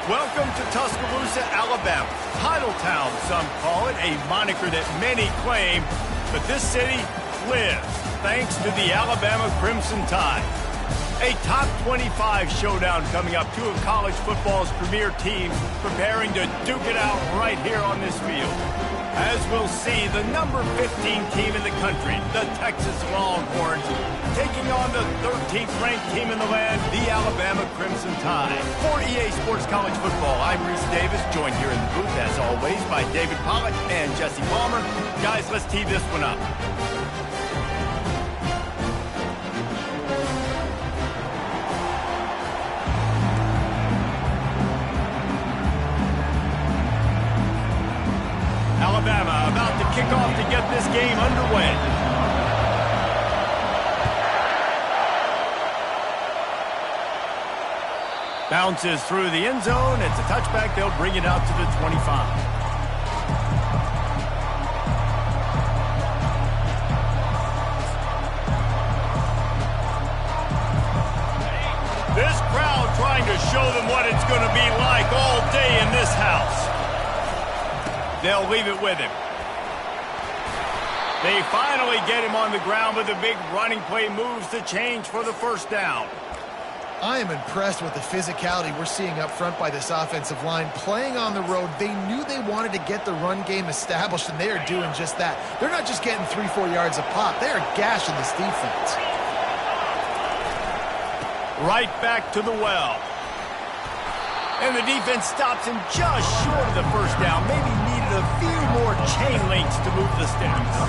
Welcome to Tuscaloosa, Alabama. Title Town, some call it, a moniker that many claim, but this city lives thanks to the Alabama Crimson Tide. A top 25 showdown coming up. Two of college football's premier teams preparing to duke it out right here on this field. As we'll see, the number 15 team in the country, the Texas Longhorns, taking on the 13th ranked team in the land, the Alabama Crimson Tide. For EA Sports College Football, I'm Reese Davis, joined here in the booth, as always, by David Pollack and Jesse Palmer. Guys, let's tee this one up. Alabama about to kick off to get this game underway. Bounces through the end zone. It's a touchback. They'll bring it out to the 25. This crowd trying to show them what it's going to be like all day in this house. They'll leave it with him. They finally get him on the ground with a big running play, moves the change for the first down. I am impressed with the physicality we're seeing up front by this offensive line. Playing on the road, they knew they wanted to get the run game established, and they are doing just that. They're not just getting 3-4 yards a pop. They are gashing this defense. Right back to the well. And the defense stops him just short of the first down. Maybe needed a few more chain links to move the sticks.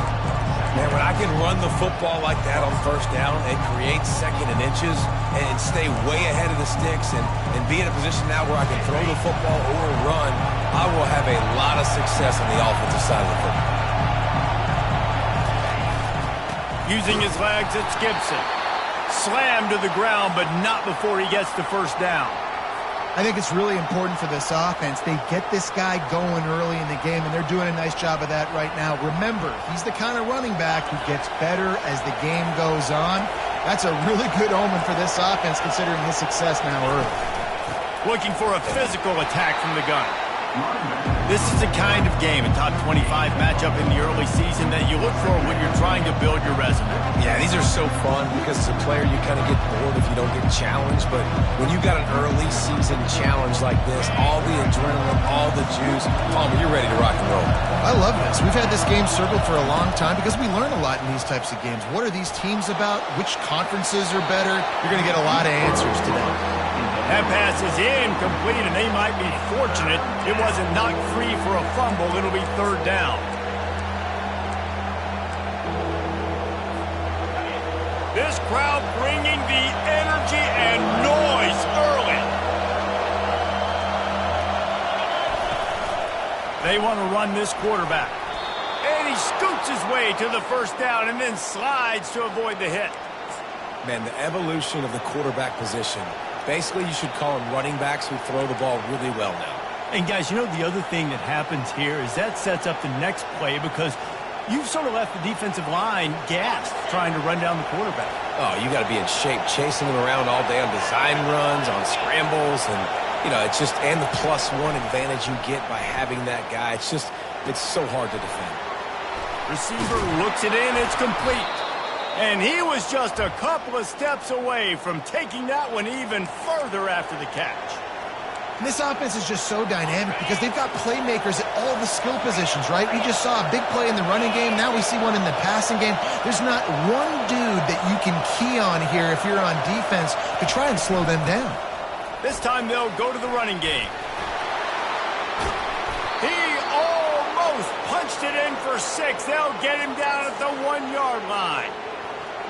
Man, when I can run the football like that on first down and create second and inches and stay way ahead of the sticks and be in a position now where I can throw the football or run, I will have a lot of success on the offensive side of the football. Using his legs, it's Gibson. Slammed to the ground, but not before he gets the first down. I think it's really important for this offense. They get this guy going early in the game, and they're doing a nice job of that right now. Remember, he's the kind of running back who gets better as the game goes on. That's a really good omen for this offense, considering his success now early. Looking for a physical attack from the gun. This is the kind of game, a top 25 matchup in the early season, that you look for when you're trying to build your resume. Yeah, these are so fun because as a player you kind of get bored if you don't get challenged, but when you got an early season challenge like this, all the adrenaline, all the juice, Palmer, you're ready to rock and roll. I love this. We've had this game circled for a long time because we learn a lot in these types of games. What are these teams about? Which conferences are better? You're going to get a lot of answers today. That pass is incomplete, and they might be fortunate it wasn't knocked free for a fumble. It'll be third down. This crowd bringing the energy and noise early. They want to run this quarterback. And he scoots his way to the first down and then slides to avoid the hit. Man, the evolution of the quarterback position. Basically, you should call them running backs who throw the ball really well now. And, guys, you know the other thing that happens here is that sets up the next play because you've sort of left the defensive line gassed trying to run down the quarterback. Oh, you got to be in shape, chasing him around all day on design runs, on scrambles, and, you know, it's just, and the +1 advantage you get by having that guy. It's so hard to defend. Receiver looks it in, it's complete. And he was just a couple of steps away from taking that one even further after the catch. And this offense is just so dynamic because they've got playmakers at all the skill positions, right? We just saw a big play in the running game. Now we see one in the passing game. There's not one dude that you can key on here if you're on defense to try and slow them down. This time they'll go to the running game. He almost punched it in for 6. They'll get him down at the 1-yard line.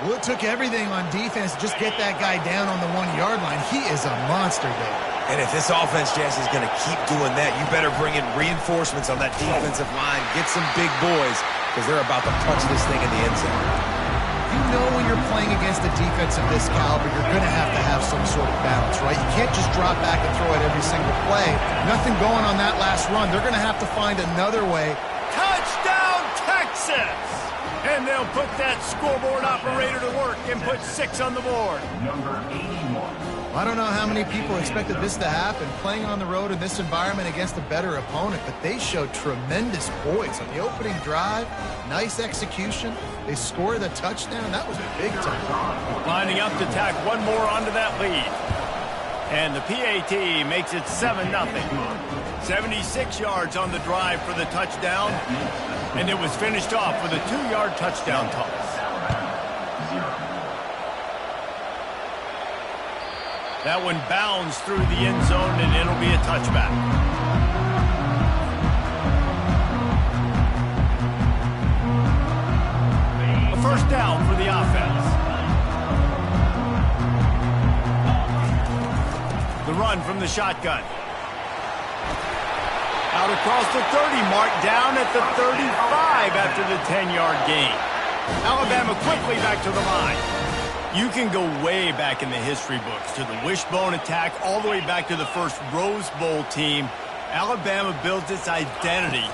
Well, it took everything on defense to just get that guy down on the 1-yard line. He is a monster there. And if this offense, Jess, is going to keep doing that, you better bring in reinforcements on that defensive line. Get some big boys because they're about to punch this thing in the end zone. You know when you're playing against a defense of this caliber, you're going to have some sort of balance, right? You can't just drop back and throw it every single play. Nothing going on that last run. They're going to have to find another way. Touchdown, Texas! And they'll put that scoreboard operator to work and put 6 on the board. Well, I don't know how many people expected this to happen, playing on the road in this environment against a better opponent, but they showed tremendous poise on the opening drive. Nice execution. They scored a touchdown. That was big time. Lining up to tack one more onto that lead. And the PAT makes it 7-0. 76 yards on the drive for the touchdown, and it was finished off with a 2-yard touchdown toss. That one bounds through the end zone, and it'll be a touchback. A first down for the offense. The run from the shotgun. Out across the 30 mark, down at the 35 after the 10-yard gain. Alabama quickly back to the line. You can go way back in the history books to the wishbone attack, all the way back to the first Rose Bowl team. Alabama builds its identity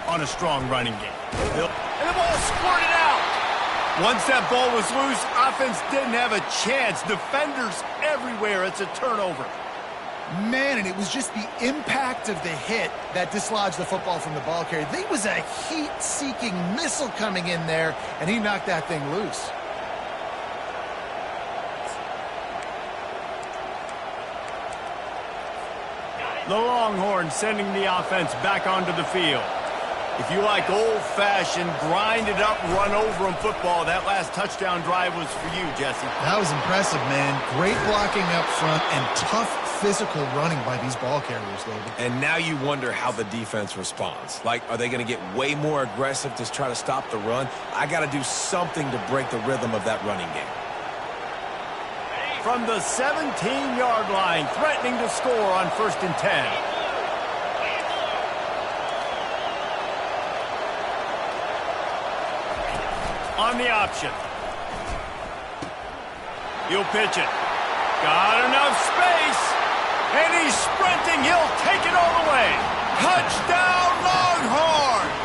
on a strong running game. And the ball squirted out. Once that ball was loose, offense didn't have a chance. Defenders everywhere. It's a turnover. Man, and it was just the impact of the hit that dislodged the football from the ball carrier. There was a heat-seeking missile coming in there, and he knocked that thing loose. The Longhorns sending the offense back onto the field. If you like old-fashioned, grinded-up, run-over-'em football, that last touchdown drive was for you, Jesse. That was impressive, man. Great blocking up front and tough physical running by these ball carriers, David. And now you wonder how the defense responds. Like, are they going to get way more aggressive to try to stop the run? I got to do something to break the rhythm of that running game. From the 17-yard line, threatening to score on 1st and 10. On the option. He'll pitch it. Got enough space. And he's sprinting. He'll take it all the way. Touchdown, Longhorns!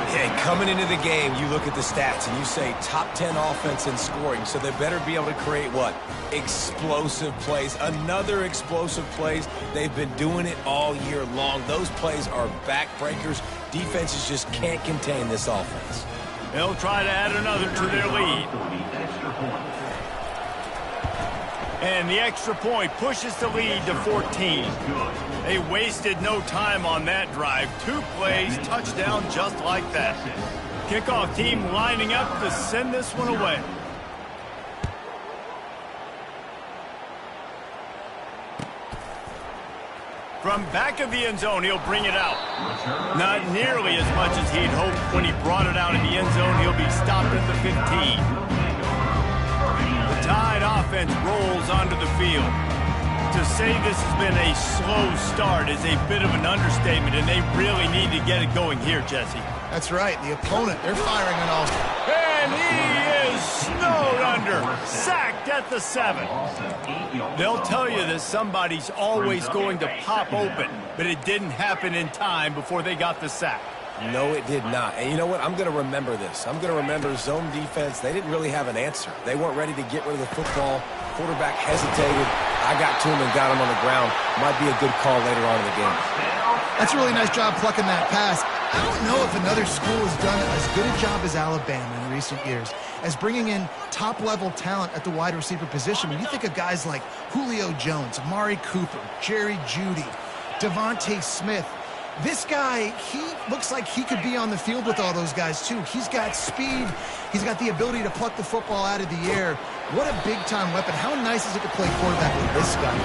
Hey, coming into the game, you look at the stats and you say top 10 offense in scoring, so they better be able to create what? Explosive plays. Another explosive plays. They've been doing it all year long. Those plays are backbreakers. Defenses just can't contain this offense. They'll try to add another to their lead. And the extra point pushes the lead to 14. They wasted no time on that drive. 2 plays, touchdown just like that. Kickoff team lining up to send this one away. From back of the end zone, he'll bring it out. Not nearly as much as he'd hoped when he brought it out in the end zone. He'll be stopped at the 15. The Tide offense rolls onto the field. To say this has been a slow start is a bit of an understatement, and they really need to get it going here, Jesse. That's right. The opponent, they're firing on all. And he is snowed under. Sacked at the 7. They'll tell you that somebody's always going to pop open, but it didn't happen in time before they got the sack. No, it did not. And you know what? I'm going to remember this. I'm going to remember zone defense. They didn't really have an answer. They weren't ready to get rid of the football. Quarterback hesitated. I got to him and got him on the ground. Might be a good call later on in the game. That's a really nice job plucking that pass. I don't know if another school has done as good a job as Alabama in recent years as bringing in top-level talent at the wide receiver position. When you think of guys like Julio Jones, Amari Cooper, Jerry Jeudy, Devontae Smith, this guy, he looks like he could be on the field with all those guys, too. He's got speed. He's got the ability to pluck the football out of the air. What a big-time weapon. How nice is it to play quarterback with this guy?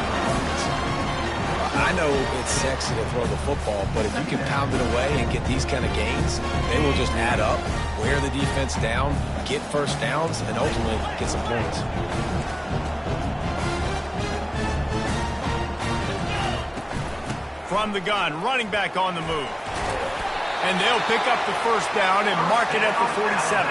I know it's sexy to throw the football, but if you can pound it away and get these kind of gains, they will just add up, wear the defense down, get first downs, and ultimately get some points. From the gun, running back on the move. And they'll pick up the first down and mark it at the 47.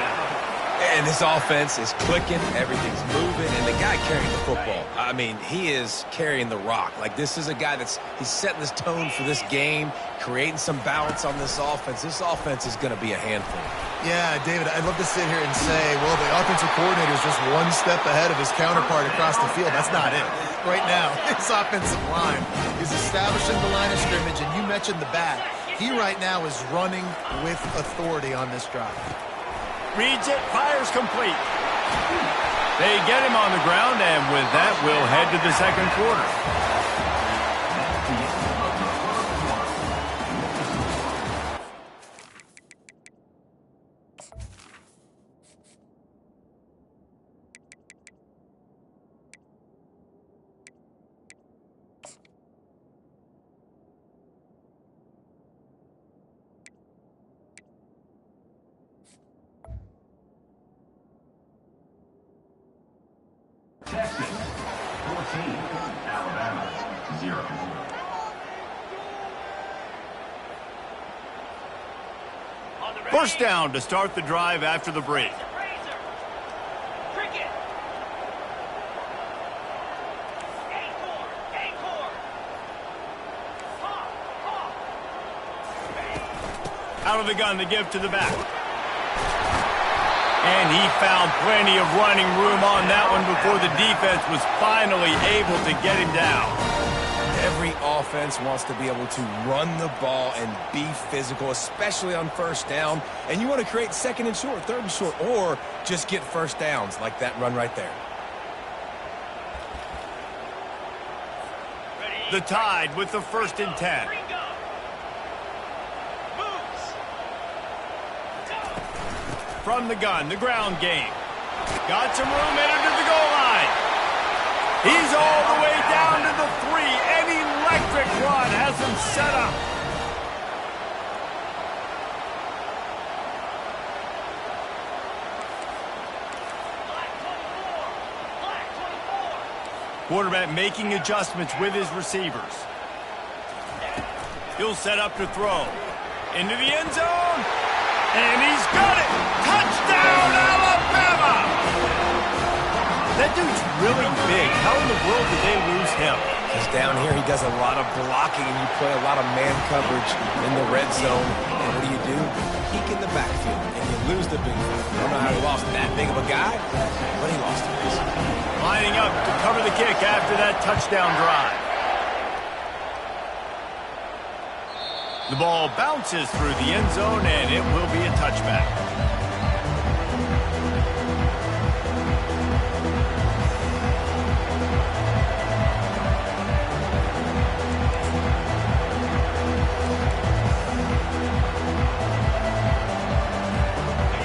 And this offense is clicking, everything's moving, and the guy carrying the football, I mean, he is carrying the rock. Like, this is a guy he's setting this tone for this game, creating some balance on this offense. This offense is going to be a handful. Yeah, David, I'd love to sit here and say, well, the offensive coordinator is just one step ahead of his counterpart across the field. That's not it. Right now, his offensive line is establishing the line of scrimmage, and you mentioned the back. He right now is running with authority on this drive. Reads it, fires complete. They get him on the ground, and with that, we'll head to the second quarter. Texas 14, Alabama 0. First down to start the drive after the break. Out of the gun to give to the back. And he found plenty of running room on that one before the defense was finally able to get him down. Every offense wants to be able to run the ball and be physical, especially on first down. And you want to create second and short, third and short, or just get first downs like that run right there. The Tide with the 1st and 10. From the gun, the ground game. Got some room headed to the goal line. He's all the way down to the 3. An electric run has him set up. Quarterback making adjustments with his receivers. He'll set up to throw. Into the end zone. And he's got it! Touchdown, Alabama! That dude's really big. How in the world did they lose him? Because down here he does a lot of blocking and you play a lot of man coverage in the red zone. And what do? Peek in the backfield and you lose the big one. I don't know how he lost that big of a guy, but he lost him. Lining up to cover the kick after that touchdown drive. The ball bounces through the end zone, and it will be a touchback.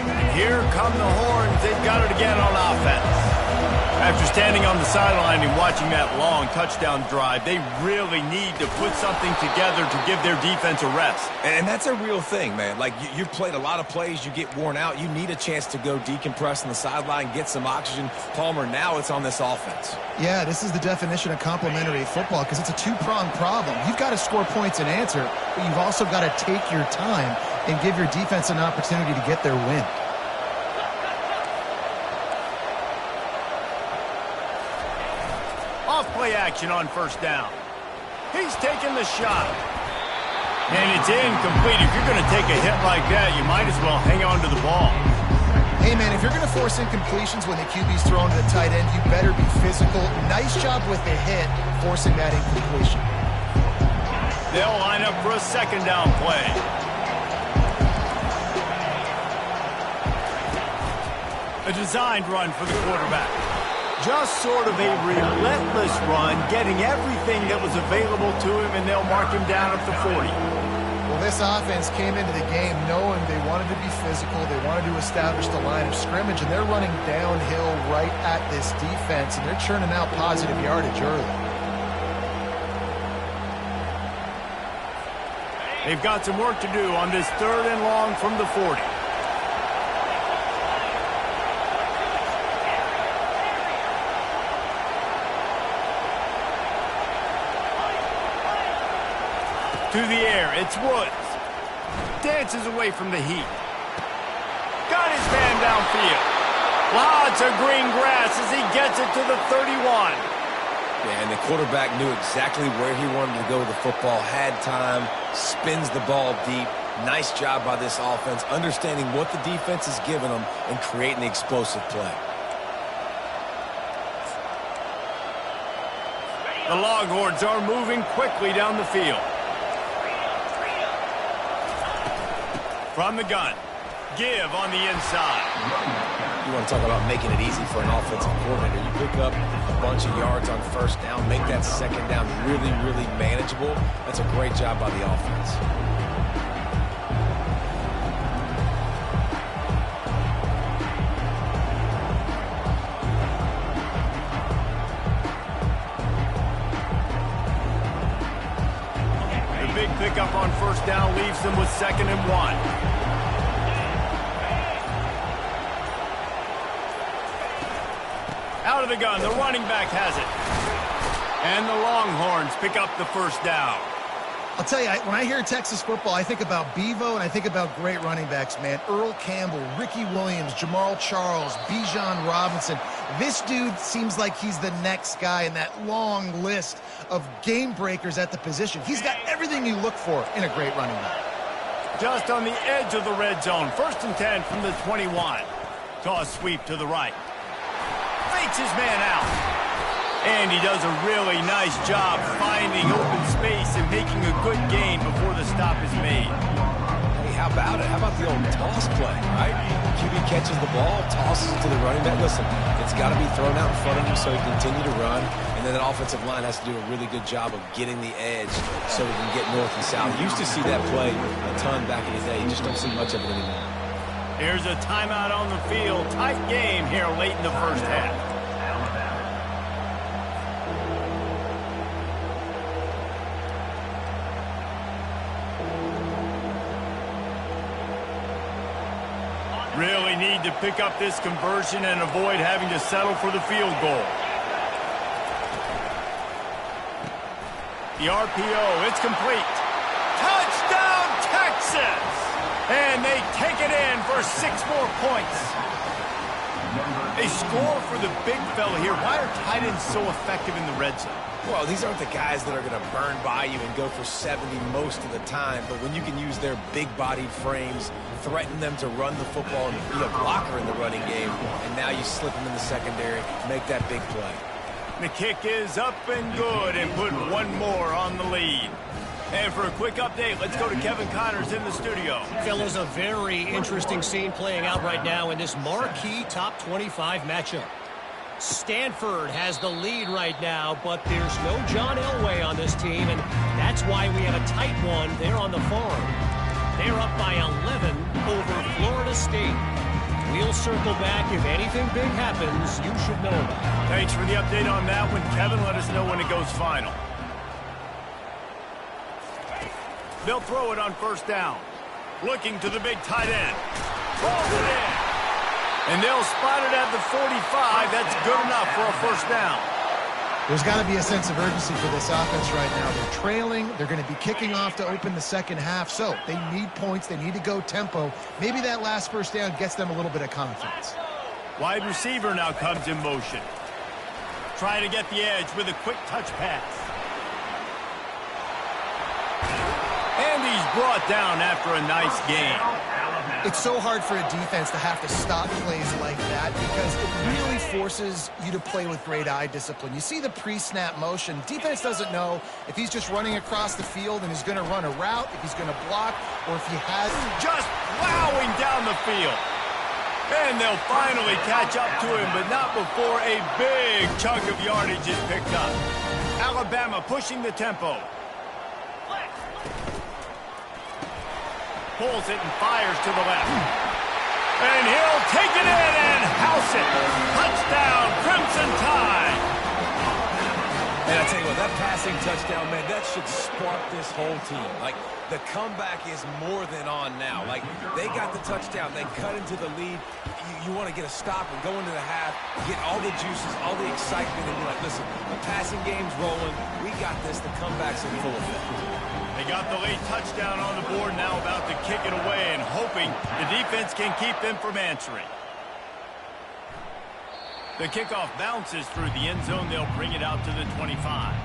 And here come the horns. They've got it again on offense. After standing on the sideline and watching that long touchdown drive, they really need to put something together to give their defense a rest. And that's a real thing, man. Like, you've played a lot of plays, you get worn out, you need a chance to go decompress on the sideline, get some oxygen. Palmer, now it's on this offense. Yeah, this is the definition of complementary football because it's a two-pronged problem. You've got to score points and answer, but you've also got to take your time and give your defense an opportunity to get their win. Off-play action on first down. He's taking the shot. And it's incomplete. If you're going to take a hit like that, you might as well hang on to the ball. Hey, man, if you're going to force incompletions when the QB's throwing to the tight end, you better be physical. Nice job with the hit, forcing that incompletion. They'll line up for a second down play. A designed run for the quarterback. Just sort of a relentless run, getting everything that was available to him, and they'll mark him down at the 40. Well, this offense came into the game knowing they wanted to be physical, they wanted to establish the line of scrimmage, and they're running downhill right at this defense, and they're churning out positive yardage early. They've got some work to do on this 3rd and long from the 40. To the air, it's Woods. Dances away from the heat. Got his man downfield. Lots of green grass as he gets it to the 31. Yeah, and the quarterback knew exactly where he wanted to go with the football, had time, spins the ball deep, Nice job by this offense, understanding what the defense is giving them and creating the explosive play. The Longhorns are moving quickly down the field. From the gun, give on the inside. You want to talk about making it easy for an offensive coordinator. You pick up a bunch of yards on first down, make that second down really, really manageable. That's a great job by the offense. Big pickup on first down leaves them with 2nd and 1. Out of the gun, the running back has it. And the Longhorns pick up the first down. I'll tell you, when I hear Texas football, I think about Bevo and I think about great running backs, man. Earl Campbell, Ricky Williams, Jamal Charles, Bijan Robinson. This dude seems like he's the next guy in that long list of game breakers at the position. He's got everything you look for in a great running back. Just on the edge of the red zone. 1st and 10 from the 21. Toss sweep to the right. Fakes his man out. And he does a really nice job finding open space and making a good gain before the stop is made. Hey, how about it? How about the old toss play, right? QB catches the ball, tosses it to the running back. Listen, it's got to be thrown out in front of him so he can continue to run. And then that offensive line has to do a really good job of getting the edge so we can get north and south. You used to see that play a ton back in the day. You just don't see much of it anymore. Here's a timeout on the field. Tight game here late in the first half. Really need to pick up this conversion and avoid having to settle for the field goal. The RPO, it's complete. Touchdown, Texas! And they take it in for 6 more points. They score for the big fella here. Why are tight ends so effective in the red zone? Well, these aren't the guys that are going to burn by you and go for 70 most of the time, but when you can use their big-bodied frames, threaten them to run the football and be a blocker in the running game, and now you slip them in the secondary, make that big play. The kick is up and good and put 1 more on the lead. And for a quick update, let's go to Kevin Connors in the studio. Fellas, a very interesting scene playing out right now in this marquee top 25 matchup. Stanford has the lead right now, but there's no John Elway on this team, and that's why we have a tight one there on the farm. They're up by 11 over Florida State. We'll circle back. If anything big happens, you should know about it. Thanks for the update on that one, Kevin. Let us know when it goes final. They'll throw it on first down. Looking to the big tight end. Rolls it in. And they'll spot it at the 45. That's good enough for a first down. There's got to be a sense of urgency for this offense right now. They're trailing. They're going to be kicking off to open the second half. So they need points. They need to go tempo. Maybe that last first down gets them a little bit of confidence. Wide receiver now comes in motion. Trying to get the edge with a quick touch pass. And he's brought down after a nice gain. It's so hard for a defense to have to stop plays like that because it really forces you to play with great eye discipline. You see the pre-snap motion. Defense doesn't know if he's just running across the field and he's going to run a route, if he's going to block, or if he has... Just plowing down the field. And they'll finally catch up to him, but not before a big chunk of yardage is picked up. Alabama pushing the tempo. Pulls it and fires to the left. And he'll take it in and house it. Touchdown, Crimson Tide. And I tell you what, that passing touchdown, man, that should spark this whole team. Like, the comeback is more than on now. Like, they got the touchdown. They cut into the lead. You want to get a stop and go into the half, get all the juices, all the excitement, and be like, listen, the passing game's rolling. We got this. The comeback's in full effect. They got the late touchdown on the board, now about to kick it away and hoping the defense can keep them from answering. The kickoff bounces through the end zone. They'll bring it out to the 25.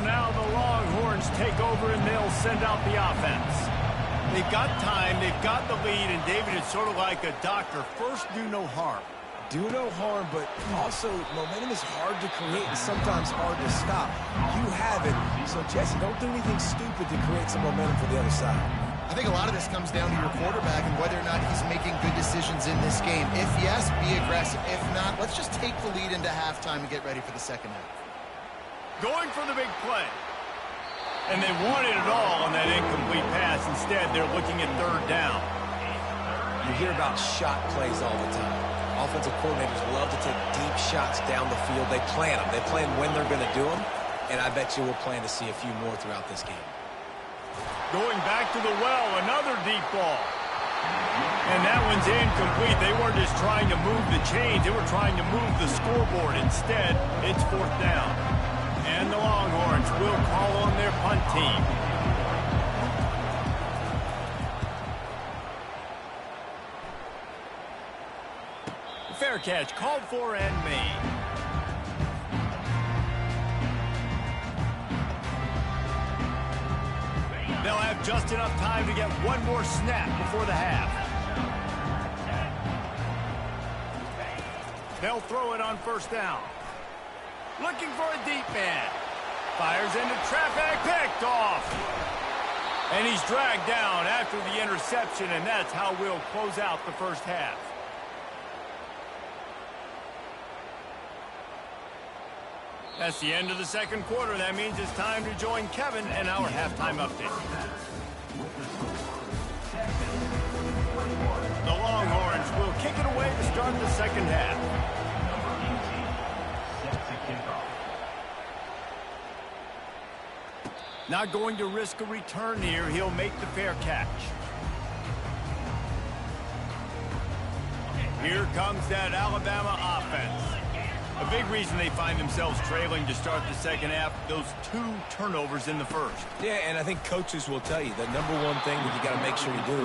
now the Longhorns take over and they'll send out the offense. They've got time, they've got the lead, and David, it's sort of like a doctor. First, do no harm. Do no harm, but also momentum is hard to create and sometimes hard to stop. You have it, so Jesse, don't do anything stupid to create some momentum for the other side. I think a lot of this comes down to your quarterback and whether or not he's making good decisions in this game. If yes, be aggressive. If not, let's just take the lead into halftime and get ready for the second half. Going for the big play. And they wanted it all on that incomplete pass. Instead, they're looking at third down. You hear about shot plays all the time. Offensive coordinators love to take deep shots down the field. They plan them. They plan when they're going to do them. And I bet you we'll plan to see a few more throughout this game. Going back to the well, another deep ball. And that one's incomplete. They weren't just trying to move the chains. They were trying to move the scoreboard. Instead, it's fourth down. And the Longhorns will call on their punt team. Fair catch called for and made. They'll have just enough time to get one more snap before the half. They'll throw it on first down. Looking for a deep man. Fires into traffic, picked off. And he's dragged down after the interception, and that's how we'll close out the first half. That's the end of the second quarter. That means it's time to join Kevin and our halftime update. The Longhorns will kick it away to start the second half. Not going to risk a return here. He'll make the fair catch. Here comes that Alabama offense. A big reason they find themselves trailing to start the second half, those 2 turnovers in the first. Yeah, and I think coaches will tell you the number one thing that you got to make sure you do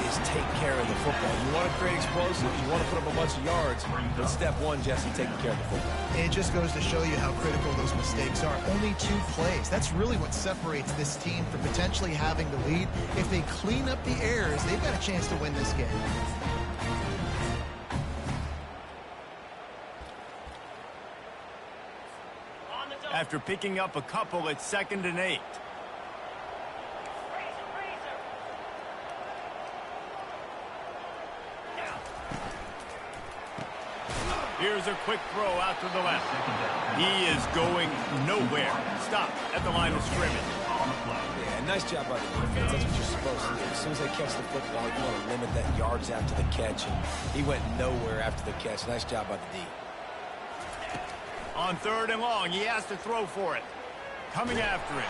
is take care of the football. You want to create explosives, you want to put up a bunch of yards, but step one, Jesse, taking care of the football. It just goes to show you how critical those mistakes are. Only 2 plays. That's really what separates this team from potentially having the lead. If they clean up the errors, they've got a chance to win this game. After picking up a couple, it's 2nd and 8. Here's a quick throw out to the left. He is going nowhere. Stop at the line of scrimmage. Yeah, nice job by the defense. That's what you're supposed to do. As soon as they catch the football, you want to limit that yards after the catch. And he went nowhere after the catch. Nice job by the D. On 3rd and long, he has to throw for it. Coming after him.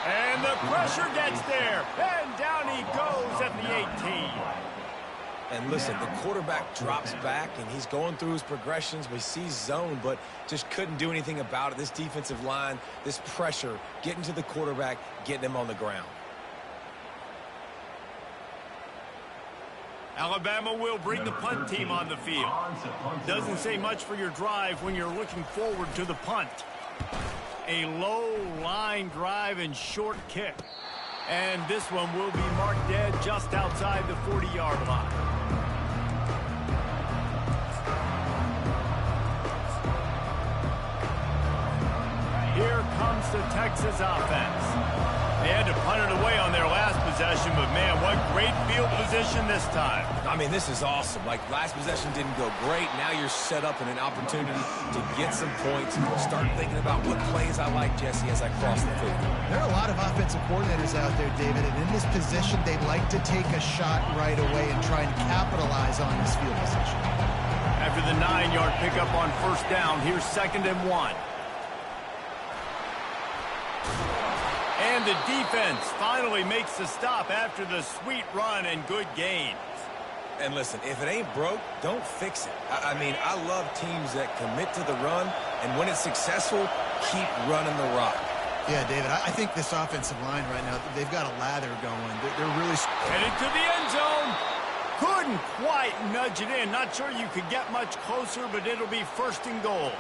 And the pressure gets there. And down he goes at the 18. And listen, the quarterback drops back, and he's going through his progressions. We see zone, but just couldn't do anything about it. This defensive line, this pressure, getting to the quarterback, getting him on the ground. Alabama will bring the punt team on the field. Doesn't say much for your drive when you're looking forward to the punt. A low line drive and short kick. And this one will be marked dead just outside the 40-yard line. Here comes the Texas offense. They had to punt it away on their last possession, but man, what great field position this time. I mean, this is awesome. Like, last possession didn't go great. Now you're set up in an opportunity to get some points. Start thinking about what plays I like, Jesse, as I cross the field. There are a lot of offensive coordinators out there, David, and in this position, they'd like to take a shot right away and try and capitalize on this field position. After the 9-yard pickup on first down, here's 2nd and 1. And the defense finally makes the stop after the sweet run and good gains. And listen, if it ain't broke, don't fix it. I mean, I love teams that commit to the run, and when it's successful, keep running the rock. Yeah, David, I think this offensive line right now, they've got a lather going. They're really... Headed to the end zone. Couldn't quite nudge it in. Not sure you could get much closer, but it'll be 1st and goal.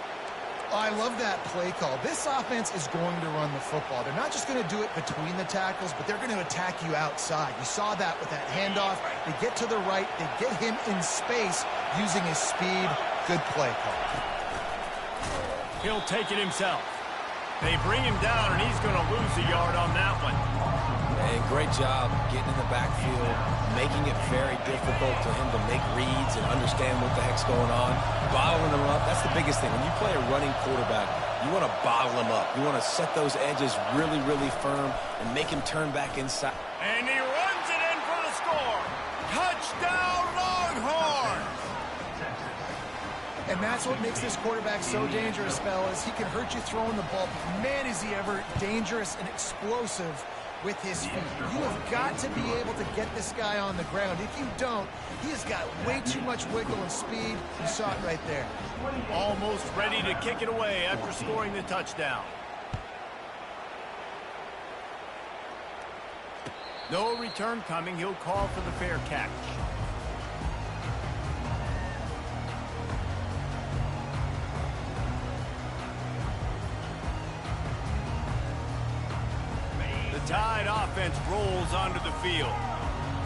Oh, I love that play call. This offense is going to run the football. They're not just going to do it between the tackles, but they're going to attack you outside. You saw that with that handoff. They get to the right. They get him in space using his speed. Good play call. He'll take it himself. They bring him down, and he's going to lose a yard on that one. And great job getting in the backfield, making it very difficult for him to make reads and understand what the heck's going on. Bottling him up, that's the biggest thing. When you play a running quarterback, you want to bottle him up. You want to set those edges really, really firm and make him turn back inside. And he runs it in for the score. Touchdown, Longhorns! And that's what makes this quarterback so dangerous, fellas. He can hurt you throwing the ball, but man, is he ever dangerous and explosive with his feet. You have got to be able to get this guy on the ground. If you don't, he has got way too much wiggle and speed. You saw it right there. Almost ready to kick it away after scoring the touchdown. No return coming. He'll call for the fair catch. The Tide offense rolls onto the field.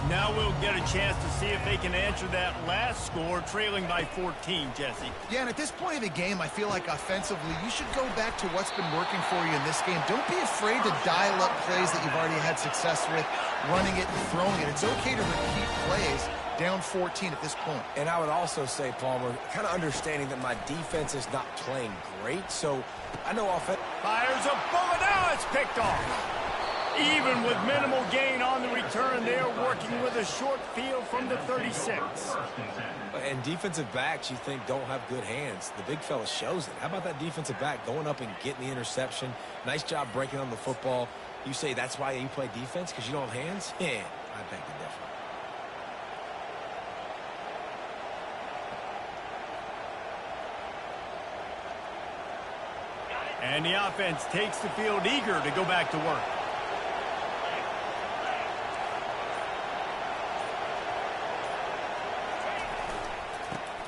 Now we'll get a chance to see if they can answer that last score, trailing by 14, Jesse. Yeah, and at this point of the game, I feel like offensively, you should go back to what's been working for you in this game. Don't be afraid to dial up plays that you've already had success with, running it and throwing it. It's okay to repeat plays down 14 at this point. And I would also say, Palmer, kind of understanding that my defense is not playing great, so I know offense. Fires a bullet. Now it's picked off. Even with minimal gain on the return, they are working with a short field from the 36. And defensive backs, you think, don't have good hands. The big fella shows it. How about that defensive back going up and getting the interception? Nice job breaking on the football. You say that's why you play defense, because you don't have hands? Yeah, I beg to differ. And the offense takes the field eager to go back to work.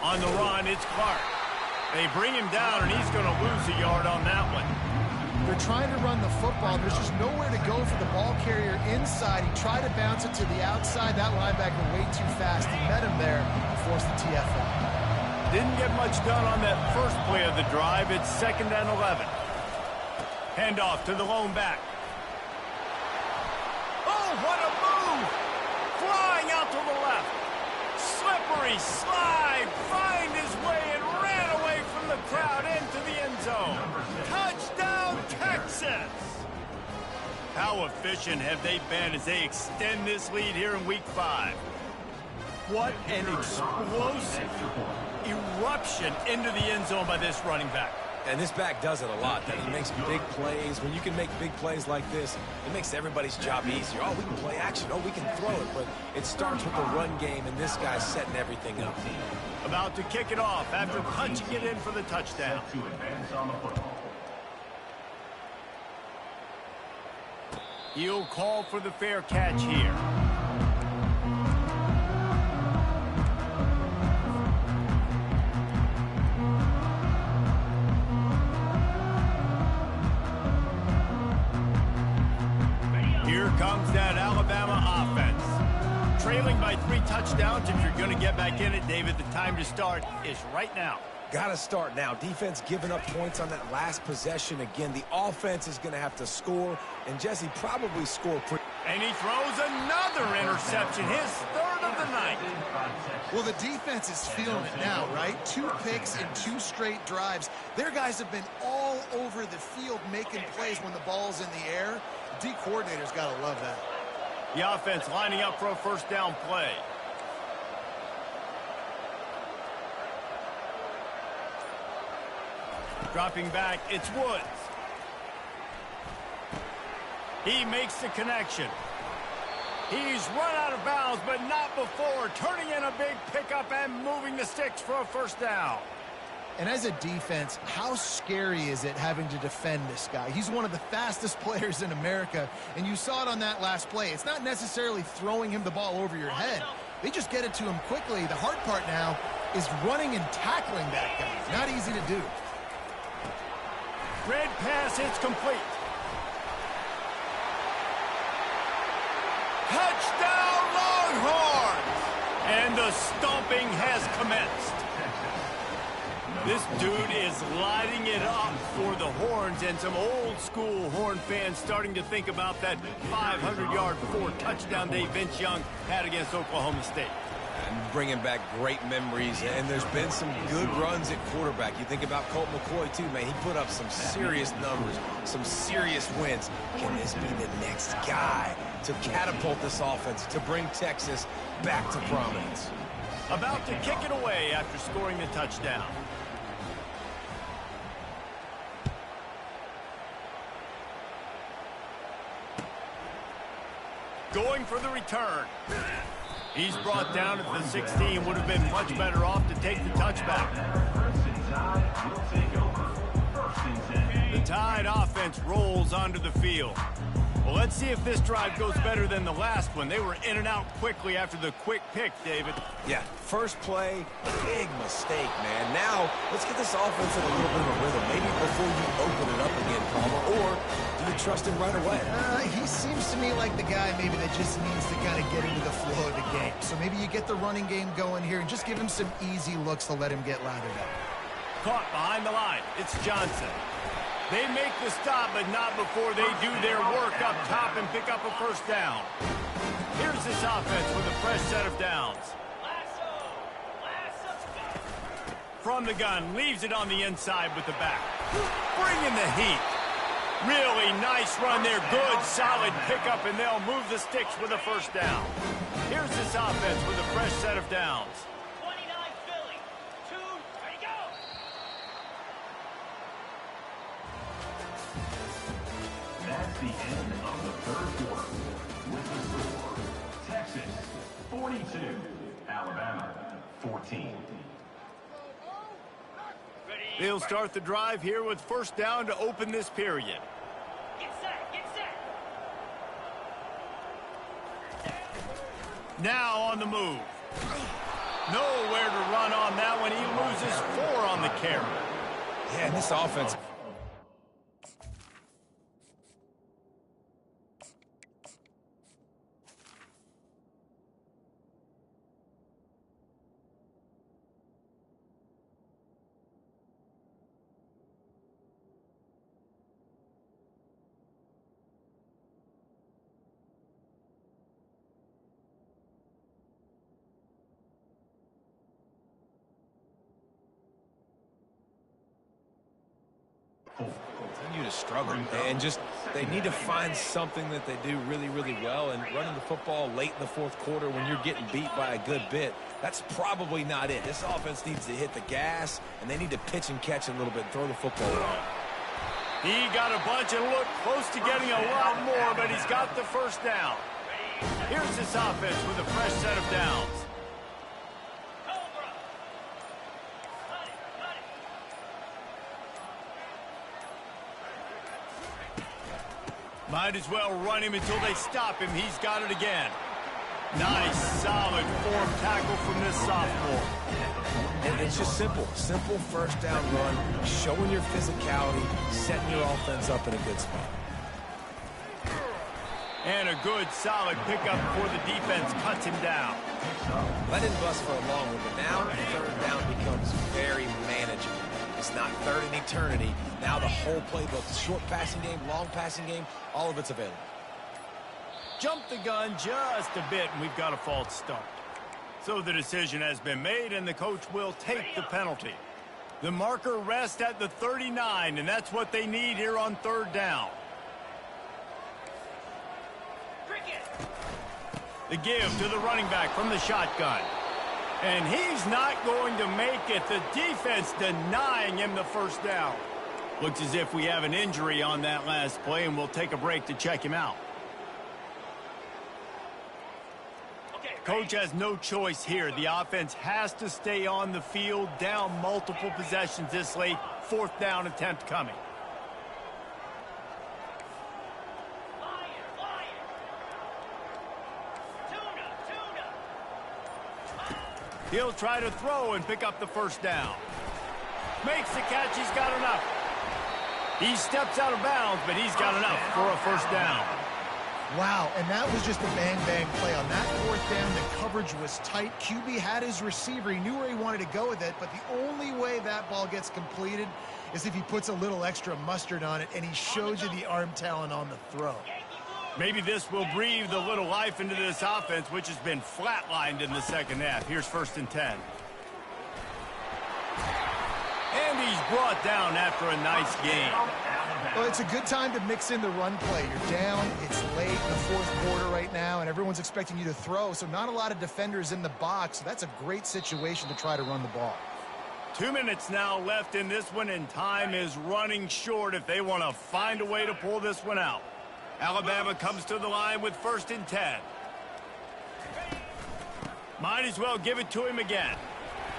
On the run, it's Clark. They bring him down, and he's going to lose a yard on that one. They're trying to run the football. There's just nowhere to go for the ball carrier inside. He tried to bounce it to the outside. That linebacker way too fast. He met him there and forced the TFL. Didn't get much done on that first play of the drive. It's 2nd and 11. Handoff to the lone back. Oh, what a move! Flying out to the left. Slippery slide, find his way and ran away from the crowd into the end zone. Touchdown, Texas! How efficient have they been as they extend this lead here in Week 5? What an explosive eruption into the end zone by this running back. And this back does it a lot. That he makes big plays. When you can make big plays like this, it makes everybody's job easier. Oh, we can play action. Oh, we can throw it. But it starts with the run game, and this guy's setting everything up. About to kick it off after punching it in for the touchdown. To advance on the football. He'll call for the fair catch here. Here comes that Alabama offense. Trailing by 3 touchdowns. If you're going to get back in it, David, the time to start is right now. Got to start now. Defense giving up points on that last possession. Again, the offense is going to have to score, and Jesse probably score pretty. And he throws another interception, his 3rd of the night. Well, the defense is feeling it now, right? 2 picks in 2 straight drives. Their guys have been all over the field making plays when the ball's in the air. The D coordinator's got to love that. The offense lining up for a first down play. Dropping back, it's Woods. He makes the connection. He's run out of bounds, but not before. Turning in a big pickup and moving the sticks for a first down. And as a defense, how scary is it having to defend this guy? He's one of the fastest players in America, and you saw it on that last play. It's not necessarily throwing him the ball over your head. They just get it to him quickly. The hard part now is running and tackling that guy. Not easy to do. Red pass, it's complete. Touchdown, Longhorns! And the stomping has commenced. This dude is lighting it up for the Horns, and some old-school Horn fans starting to think about that 500-yard, 4-touchdown day Vince Young had against Oklahoma State. And bringing back great memories, and there's been some good runs at quarterback. You think about Colt McCoy, too, man. He put up some serious numbers, some serious wins. Can this be the next guy to catapult this offense, to bring Texas back to prominence? About to kick it away after scoring the touchdown. Going for the return. He's brought down at the 16. Would have been much better off to take the touchback. The Tide offense rolls onto the field. Well, let's see if this drive goes better than the last one. They were in and out quickly after the quick pick, David. Yeah, first play, big mistake, man. Now, let's get this offense in a little bit of a rhythm. Maybe before you open it up again, Palmer, or do you trust him right away? He seems to me like the guy maybe that just needs to kind of get into the flow of the game. So maybe you get the running game going here and just give him some easy looks to let him get lathered up. Caught behind the line. It's Johnson. They make the stop, but not before they do their work up top and pick up a first down. Here's this offense with a fresh set of downs. From the gun, leaves it on the inside with the back. Bringing the heat. Really nice run there. Good, solid pickup, and they'll move the sticks with a first down. Here's this offense with a fresh set of downs. That's the end of the third quarter. With the score, Texas 42, Alabama 14. They'll start the drive here with first down to open this period. Get set, get set. Now on the move. Nowhere to run on that one. He loses 4 on the carry. Yeah, and this offense... continue to struggle, and just they need to find something that they do really, really well, and running the football late in the fourth quarter when you're getting beat by a good bit, that's probably not it. This offense needs to hit the gas, and they need to pitch and catch a little bit and throw the football around. He got a bunch and looked close to getting a lot more, but he's got the first down. Here's this offense with a fresh set of downs. Might as well run him until they stop him. He's got it again. Nice, solid form tackle from this sophomore. And it's just simple first down run, showing your physicality, setting your offense up in a good spot. And a good, solid pickup before the defense cuts him down. Let him bust for a long one, but now third down becomes very manageable. It's not third in eternity. Now the whole playbook, short passing game, long passing game, all of it's available. Jump the gun just a bit, and we've got a false start. So the decision has been made, and the coach will take the penalty. The marker rests at the 39, and that's what they need here on third down. The give to the running back from the shotgun. And he's not going to make it. The defense denying him the first down. Looks as if we have an injury on that last play, and we'll take a break to check him out. Coach has no choice here. The offense has to stay on the field, down multiple possessions this late. Fourth down attempt coming. He'll try to throw and pick up the first down. Makes the catch. He's got enough. He steps out of bounds, but he's got enough for a first down. Wow, and that was just a bang-bang play. On that fourth down, the coverage was tight. QB had his receiver. He knew where he wanted to go with it, but the only way that ball gets completed is if he puts a little extra mustard on it, and he shows you the arm talent on the throw. Maybe this will breathe a little life into this offense, which has been flatlined in the second half. Here's 1st and 10. And he's brought down after a nice gain. Well, it's a good time to mix in the run play. You're down, it's late in the fourth quarter right now, and everyone's expecting you to throw, so not a lot of defenders in the box. So that's a great situation to try to run the ball. 2 minutes now left in this one, and time is running short if they want to find a way to pull this one out. Alabama comes to the line with 1st and 10. Might as well give it to him again.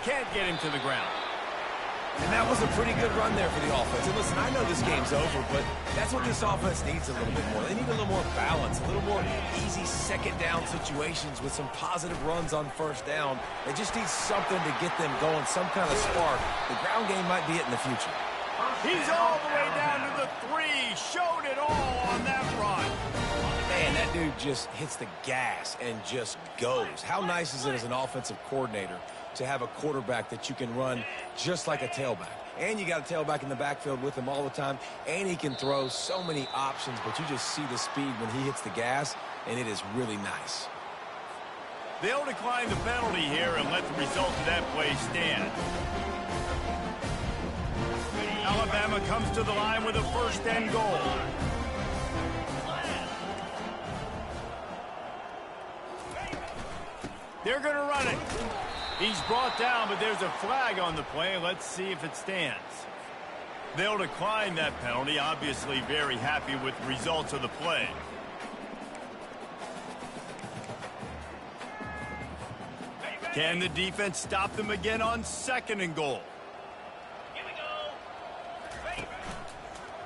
Can't get him to the ground. And that was a pretty good run there for the offense. And listen, I know this game's over, but that's what this offense needs a little bit more. They need a little more balance, a little more easy second down situations with some positive runs on first down. They just need something to get them going, some kind of spark. The ground game might be it in the future. He's all the way down to the 3. Showed it all on that run. Man, that dude just hits the gas and just goes. How nice is it as an offensive coordinator to have a quarterback that you can run just like a tailback? And you got a tailback in the backfield with him all the time, and he can throw so many options, but you just see the speed when he hits the gas, and it is really nice. They'll decline the penalty here and let the result of that play stand. Alabama comes to the line with a 1st and goal. They're going to run it. He's brought down, but there's a flag on the play. Let's see if it stands. They'll decline that penalty. Obviously very happy with the results of the play. Can the defense stop them again on 2nd and goal? Here we go. Ready.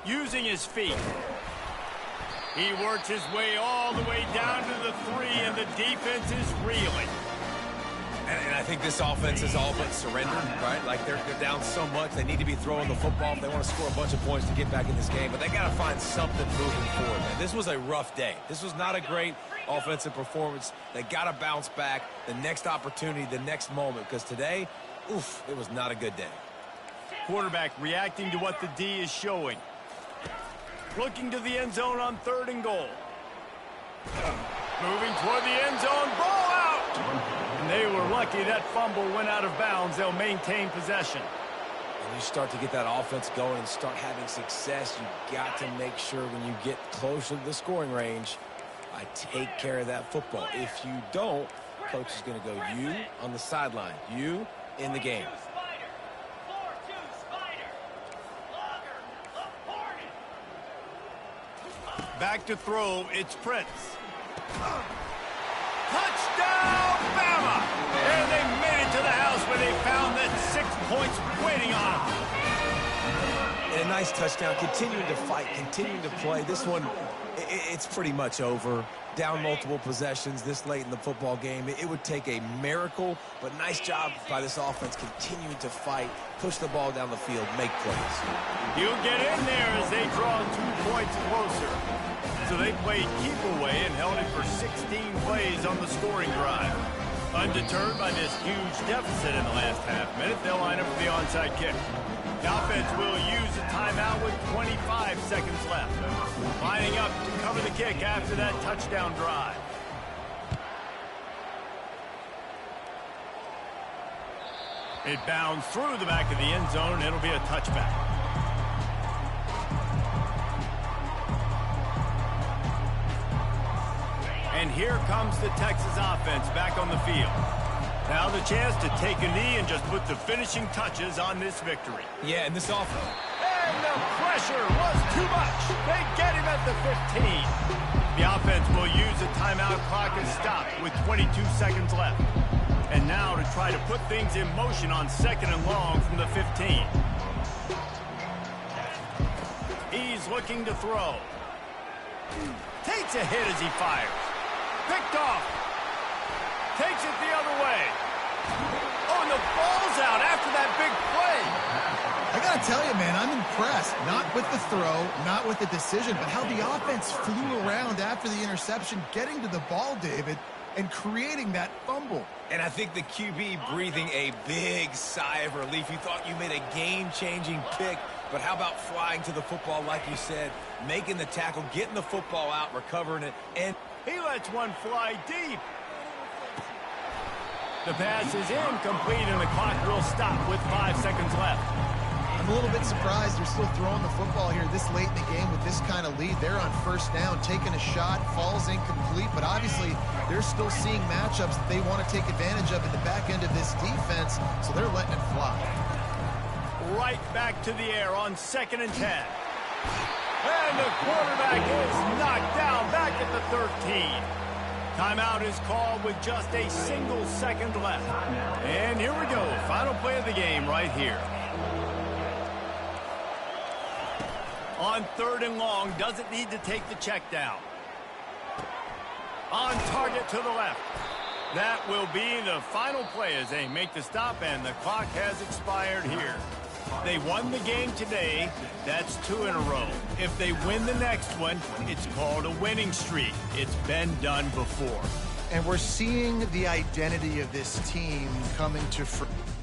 Using his feet. He works his way all the way down to the 3, and the defense is reeling. And I think this offense is all but surrendered, right? Like they're down so much, they need to be throwing the football if they want to score a bunch of points to get back in this game. But they got to find something moving forward, man. This was a rough day. This was not a great offensive performance. They got to bounce back the next opportunity, the next moment, because today, oof, it was not a good day. Quarterback reacting to what the D is showing. Looking to the end zone on 3rd and goal. Moving toward the end zone. Ball out! And they were lucky that fumble went out of bounds. They'll maintain possession. When you start to get that offense going and start having success, you got to make sure when you get closer to the scoring range, I take care of that football. If you don't, coach is going to go you on the sideline, you in the game. Back to throw, it's Prince. Touchdown, Bama! And they made it to the house where they found that 6 points waiting on them. And a nice touchdown, continuing to fight, continuing to play. This one, it's pretty much over. Down multiple possessions this late in the football game. It would take a miracle, but nice job by this offense continuing to fight, push the ball down the field, make plays. He'll get in there as they draw 2 points closer. So they played keep away and held it for 16 plays on the scoring drive. Undeterred by this huge deficit in the last half minute, they'll line up for the onside kick. The offense will use a timeout with 25 seconds left. Lining up to cover the kick after that touchdown drive. It bounds through the back of the end zone. It'll be a touchback. And here comes the Texas offense back on the field. Now the chance to take a knee and just put the finishing touches on this victory. Yeah, and this offense. And the pressure was too much. They get him at the 15. The offense will use a timeout clock and stop with 22 seconds left. And now to try to put things in motion on 2nd and long from the 15. He's looking to throw. Takes a hit as he fires. Picked off. Takes it the other way. Oh, and the ball's out after that big play. I got to tell you, man, I'm impressed. Not with the throw, not with the decision, but how the offense flew around after the interception, getting to the ball, David, and creating that fumble. And I think the QB breathing a big sigh of relief. You thought you made a game-changing pick, but how about flying to the football, like you said, making the tackle, getting the football out, recovering it, and he lets one fly deep. The pass is incomplete, and the clock will stop with 5 seconds left. I'm a little bit surprised they're still throwing the football here this late in the game with this kind of lead. They're on first down, taking a shot, falls incomplete, but obviously they're still seeing matchups that they want to take advantage of at the back end of this defense, so they're letting it fly. Right back to the air on 2nd and 10. And the quarterback is knocked down back at the 13. Timeout is called with just a single second left. And here we go. Final play of the game right here. On 3rd and long, doesn't need to take the check down. On target to the left. That will be the final play as they make the stop, and the clock has expired here. They won the game today. That's 2 in a row. If they win the next one, it's called a winning streak. It's been done before. And we're seeing the identity of this team coming to fruition.